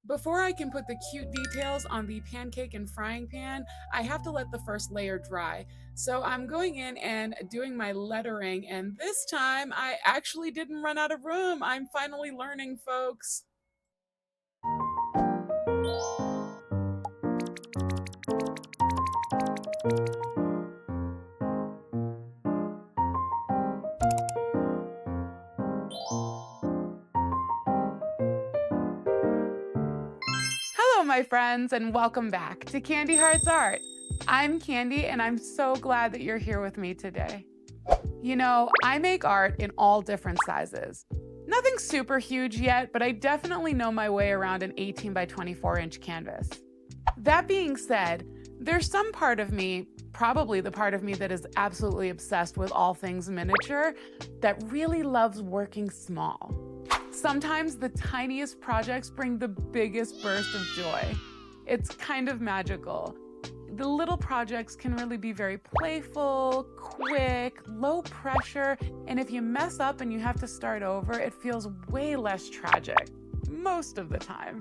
Before I can put the cute details on the pancake and frying pan, I have to let the first layer dry. So I'm going in and doing my lettering, and this time I actually didn't run out of room. I'm finally learning, folks. Hello, my friends, and welcome back to Candy Hearts Art. I'm Candy, and I'm so glad that you're here with me today. You know, I make art in all different sizes. Nothing super huge yet, but I definitely know my way around an 18 by 24 inch canvas. That being said, there's some part of me, probably the part of me that is absolutely obsessed with all things miniature, that really loves working small. Sometimes the tiniest projects bring the biggest burst of joy. It's kind of magical. The little projects can really be very playful, quick, low pressure, and if you mess up and you have to start over, it feels way less tragic, most of the time.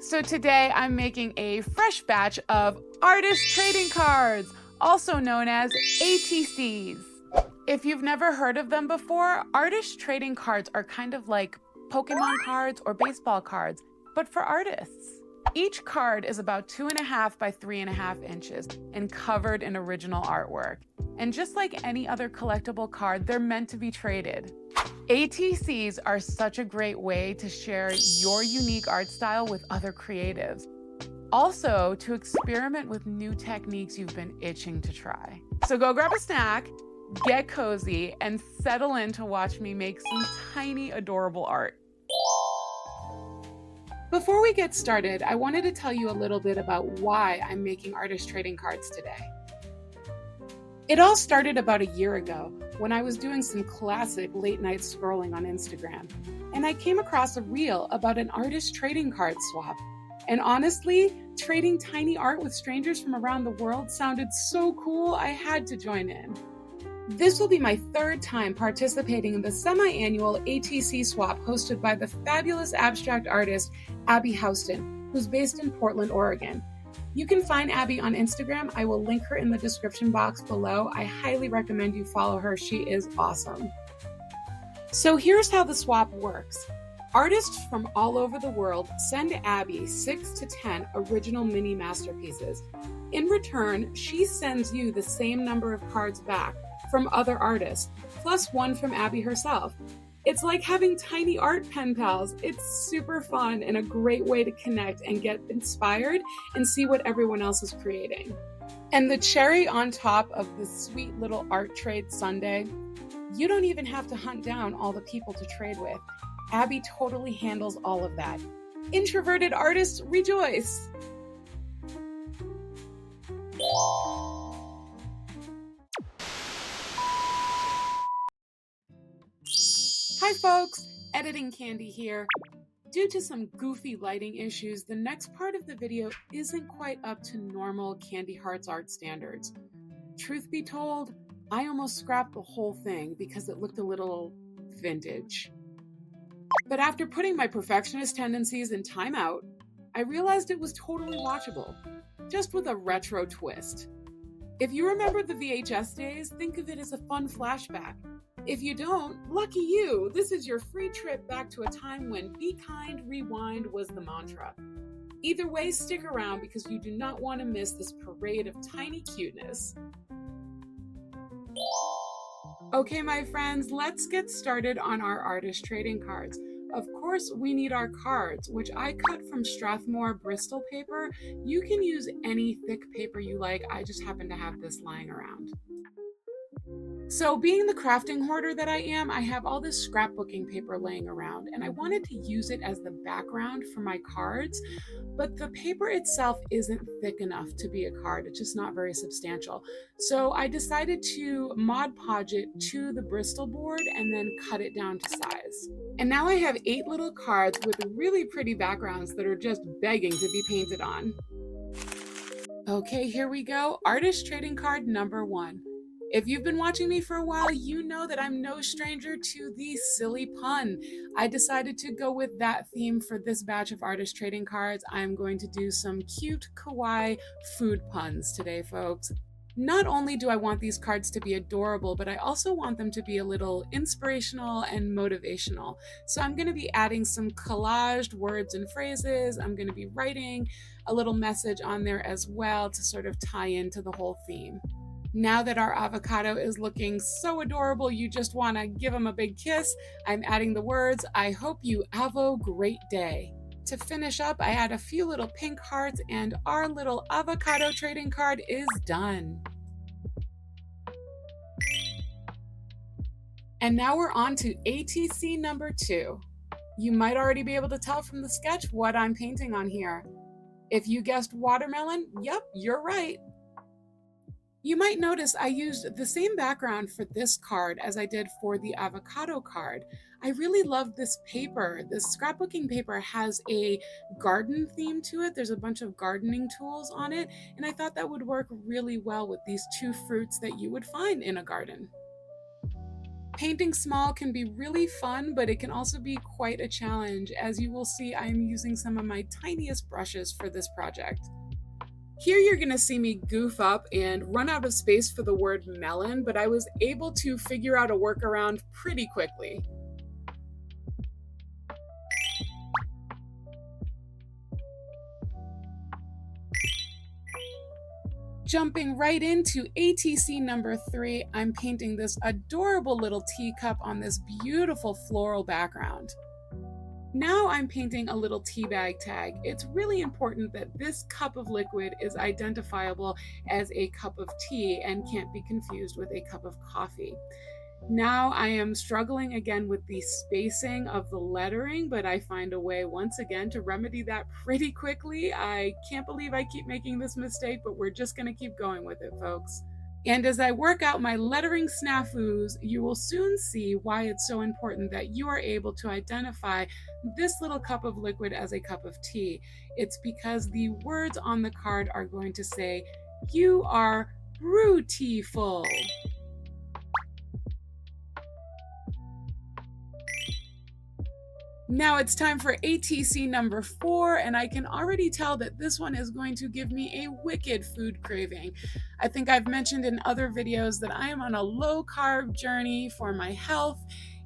So today I'm making a fresh batch of artist trading cards, also known as ATCs. If you've never heard of them before, artist trading cards are kind of like Pokemon cards or baseball cards, but for artists. Each card is about 2.5 by 3.5 inches and covered in original artwork. And just like any other collectible card, they're meant to be traded. ATCs are such a great way to share your unique art style with other creatives. Also, to experiment with new techniques you've been itching to try. So go grab a snack, get cozy, and settle in to watch me make some tiny, adorable art. Before we get started, I wanted to tell you a little bit about why I'm making artist trading cards today. It all started about a year ago when I was doing some classic late night scrolling on Instagram, and I came across a reel about an artist trading card swap. And honestly, trading tiny art with strangers from around the world sounded so cool, I had to join in. This will be my third time participating in the semi-annual ATC swap hosted by the fabulous abstract artist Abby Houston, who's based in Portland, Oregon. You can find Abby on Instagram. I will link her in the description box below. I highly recommend you follow her. She is awesome. So here's how the swap works. Artists from all over the world send Abby 6 to 10 original mini masterpieces. In return, she sends you the same number of cards back from other artists, plus one from Abby herself. It's like having tiny art pen pals. It's super fun and a great way to connect and get inspired and see what everyone else is creating. And the cherry on top of the sweet little art trade Sunday, you don't even have to hunt down all the people to trade with. Abby totally handles all of that. Introverted artists rejoice! Hi folks, Editing Candy here. Due to some goofy lighting issues, the next part of the video isn't quite up to normal Candy Hearts art standards. Truth be told, I almost scrapped the whole thing because it looked a little vintage. But after putting my perfectionist tendencies in timeout, I realized it was totally watchable, just with a retro twist. If you remember the VHS days, think of it as a fun flashback. If you don't, lucky you, this is your free trip back to a time when be kind, rewind was the mantra. Either way, stick around because you do not want to miss this parade of tiny cuteness. Okay, my friends, let's get started on our artist trading cards. Of course, we need our cards, which I cut from Strathmore Bristol paper. You can use any thick paper you like. I just happen to have this lying around. So being the crafting hoarder that I am, I have all this scrapbooking paper laying around, and I wanted to use it as the background for my cards, but the paper itself isn't thick enough to be a card. It's just not very substantial. So I decided to Mod Podge it to the Bristol board and then cut it down to size. And now I have 8 little cards with really pretty backgrounds that are just begging to be painted on. Okay, here we go. Artist trading card number 1. If you've been watching me for a while, you know that I'm no stranger to the silly pun. I decided to go with that theme for this batch of artist trading cards. I'm going to do some cute kawaii food puns today, folks. Not only do I want these cards to be adorable, but I also want them to be a little inspirational and motivational. So I'm going to be adding some collaged words and phrases. I'm going to be writing a little message on there as well to sort of tie into the whole theme. Now that our avocado is looking so adorable, you just want to give him a big kiss, I'm adding the words, I hope you avo great day. To finish up, I add a few little pink hearts and our little avocado trading card is done. And now we're on to ATC number 2. You might already be able to tell from the sketch what I'm painting on here. If you guessed watermelon, yep, you're right. You might notice I used the same background for this card as I did for the avocado card. I really love this paper. This scrapbooking paper has a garden theme to it. There's a bunch of gardening tools on it, and I thought that would work really well with these two fruits that you would find in a garden. Painting small can be really fun, but it can also be quite a challenge. As you will see, I'm using some of my tiniest brushes for this project. Here you're going to see me goof up and run out of space for the word melon, but I was able to figure out a workaround pretty quickly. Jumping right into ATC number 3, I'm painting this adorable little teacup on this beautiful floral background. Now I'm painting a little tea bag tag. It's really important that this cup of liquid is identifiable as a cup of tea and can't be confused with a cup of coffee. Now I am struggling again with the spacing of the lettering, but I find a way once again to remedy that pretty quickly. I can't believe I keep making this mistake, but we're just going to keep going with it, folks. And as I work out my lettering snafus, you will soon see why it's so important that you are able to identify this little cup of liquid as a cup of tea. It's because the words on the card are going to say, "You are beautiful." Now it's time for ATC number 4, and I can already tell that this one is going to give me a wicked food craving. I think I've mentioned in other videos that I am on a low-carb journey for my health,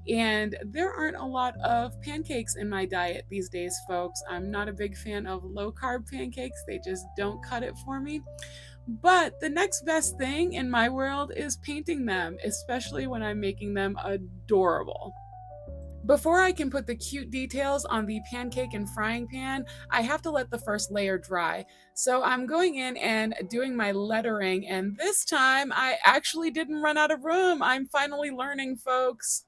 and there aren't a lot of pancakes in my diet these days, folks. I'm not a big fan of low-carb pancakes. They just don't cut it for me. But the next best thing in my world is painting them, especially when I'm making them adorable. Before I can put the cute details on the pancake and frying pan, I have to let the first layer dry. So I'm going in and doing my lettering, and this time I actually didn't run out of room. I'm finally learning, folks.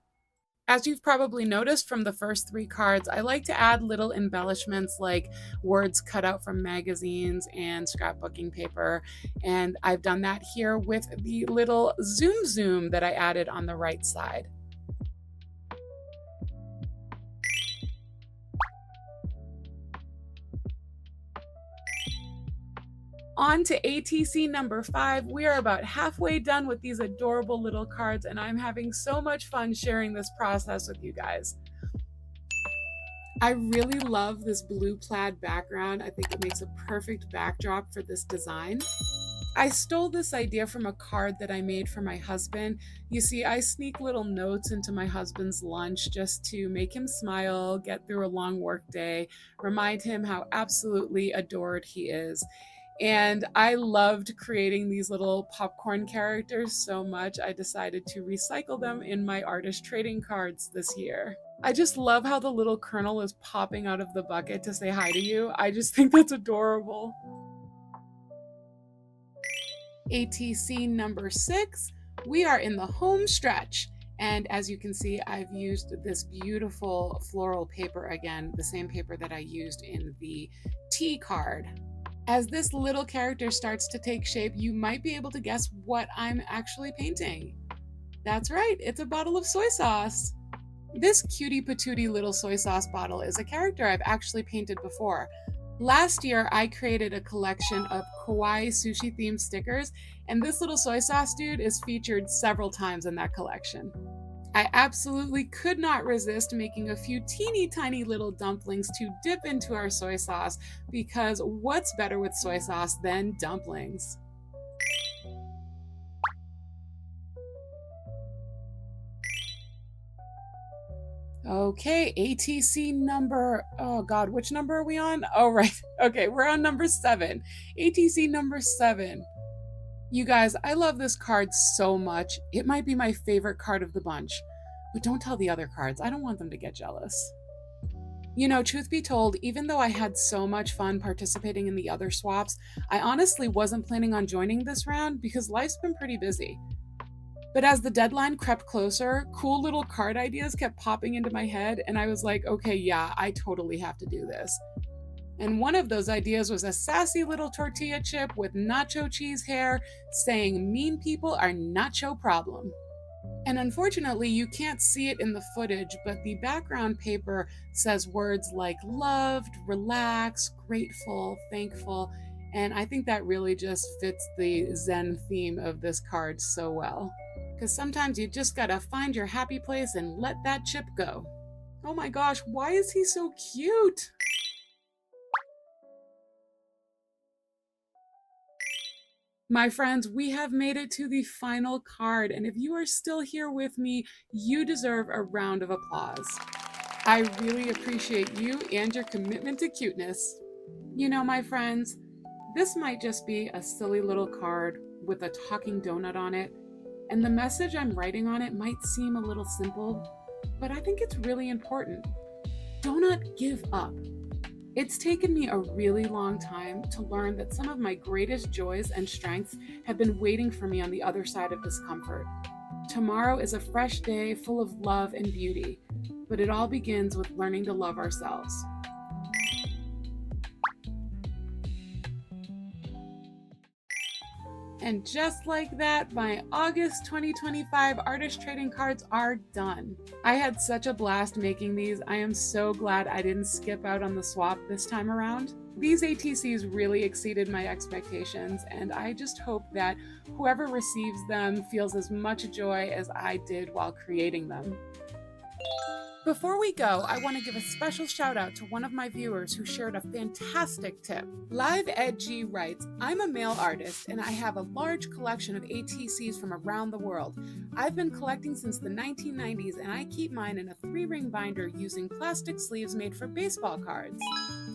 As you've probably noticed from the first 3 cards, I like to add little embellishments like words cut out from magazines and scrapbooking paper, and I've done that here with the little zoom that I added on the right side. On to ATC number 5. We are about halfway done with these adorable little cards, and I'm having so much fun sharing this process with you guys. I really love this blue plaid background. I think it makes a perfect backdrop for this design. I stole this idea from a card that I made for my husband. You see, I sneak little notes into my husband's lunch just to make him smile, get through a long work day, remind him how absolutely adored he is. And I loved creating these little popcorn characters so much, I decided to recycle them in my artist trading cards this year. I just love how the little kernel is popping out of the bucket to say hi to you. I just think that's adorable. ATC number 6, we are in the home stretch. And as you can see, I've used this beautiful floral paper again, the same paper that I used in the tea card. As this little character starts to take shape, you might be able to guess what I'm actually painting. That's right, it's a bottle of soy sauce. This cutie patootie little soy sauce bottle is a character I've actually painted before. Last year, I created a collection of kawaii sushi themed stickers, and this little soy sauce dude is featured several times in that collection. I absolutely could not resist making a few teeny tiny little dumplings to dip into our soy sauce because what's better with soy sauce than dumplings? Okay, ATC number, oh God, which number are we on? Oh, right. Okay, we're on number 7. ATC number 7. You guys, I love this card so much. It might be my favorite card of the bunch, but don't tell the other cards. I don't want them to get jealous. You know, truth be told, even though I had so much fun participating in the other swaps, I honestly wasn't planning on joining this round because life's been pretty busy. But as the deadline crept closer, cool little card ideas kept popping into my head, and I was like, okay, yeah, I totally have to do this. And one of those ideas was a sassy little tortilla chip with nacho cheese hair saying, "Mean people are not your problem." And unfortunately, you can't see it in the footage, but the background paper says words like loved, relaxed, grateful, thankful, and I think that really just fits the Zen theme of this card so well. Because sometimes you just gotta find your happy place and let that chip go. Oh my gosh, why is he so cute? My friends, we have made it to the final card, and if you are still here with me, you deserve a round of applause. I really appreciate you and your commitment to cuteness. You know, my friends, this might just be a silly little card with a talking donut on it, and the message I'm writing on it might seem a little simple, but I think it's really important. Do not give up. It's taken me a really long time to learn that some of my greatest joys and strengths have been waiting for me on the other side of discomfort. Tomorrow is a fresh day full of love and beauty, but it all begins with learning to love ourselves. And just like that, my August 2025 artist trading cards are done. I had such a blast making these. I am so glad I didn't skip out on the swap this time around. These ATCs really exceeded my expectations, and I just hope that whoever receives them feels as much joy as I did while creating them. Before we go, I want to give a special shout out to one of my viewers who shared a fantastic tip. Live Ed G writes, "I'm a male artist and I have a large collection of ATCs from around the world. I've been collecting since the 1990s and I keep mine in a 3-ring binder using plastic sleeves made for baseball cards."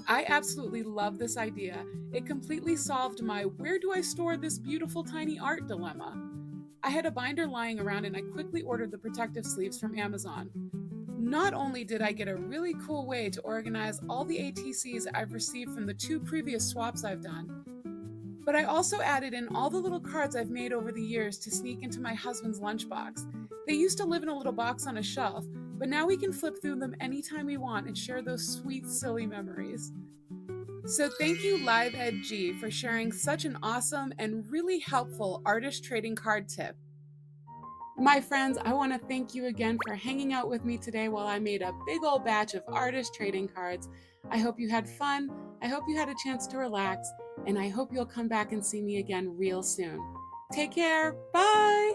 I absolutely love this idea. It completely solved my "where do I store this beautiful tiny art" dilemma. I had a binder lying around and I quickly ordered the protective sleeves from Amazon. Not only did I get a really cool way to organize all the ATCs I've received from the 2 previous swaps I've done, but I also added in all the little cards I've made over the years to sneak into my husband's lunchbox. They used to live in a little box on a shelf, but now we can flip through them anytime we want and share those sweet, silly memories. So thank you, Live Ed G, for sharing such an awesome and really helpful artist trading card tip. My friends, I want to thank you again for hanging out with me today while I made a big old batch of artist trading cards. I hope you had fun, I hope you had a chance to relax, and I hope you'll come back and see me again real soon. Take care, bye!